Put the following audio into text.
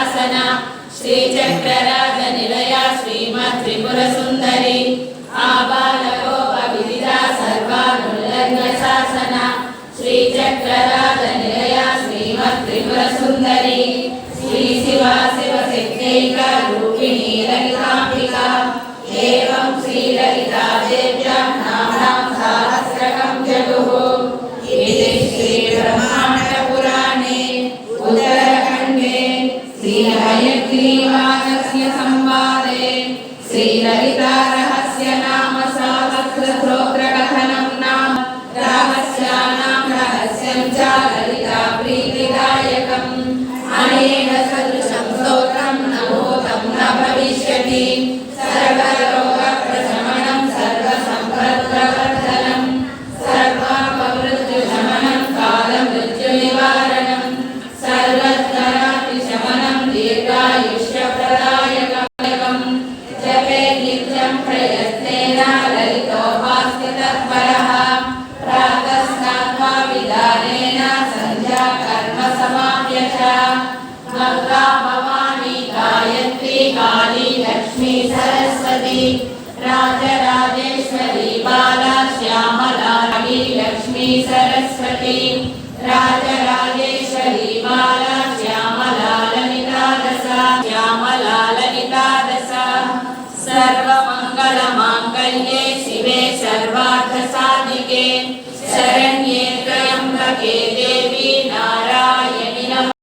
शासन श्रीचक्रराज निलया श्रीमत् त्रिपुर सुंदरी आबालकोपविदिता सर्वानुल्लङ्घ्य शासन श्रीचक्रराज निलया श्रीमत् त्रिपुर सुंदरी श्री शिवा शिवशक्त्यैका रूपिणी ललितांबिका एवं श्री ललिता देव्यां नाम्नां सहस्रकं जगुः। इति श्री ब्रह्मांड पुराणे उत्तरखण्डे श्री हयग्रीवागस्य संवादे श्री ललिता रहस्य नाम सहस्र स्तोत्र कथनं नाम रहस्यानां रहस्यं च ललिता प्रीतिदायकम् अनेन सदृशं स्तोत्रं न भूतं न भविष्यति सर्वरोग प्रशमनं सर्वसम्पत्प्रवर्धनं सर्वापमृत्युशमनं कालमृत्युनिवारणं सर्वधनातिशमनं दीर्घायुष्यप्रदायकं जपे नित्यं प्रयत्नेन ललितोपास्य तत्परः प्रातः स्नात्वा विधानेन सन्ध्या कर्म समाप्य च गंगा भवानी गायत्री काली लक्ष्मी सरस्वती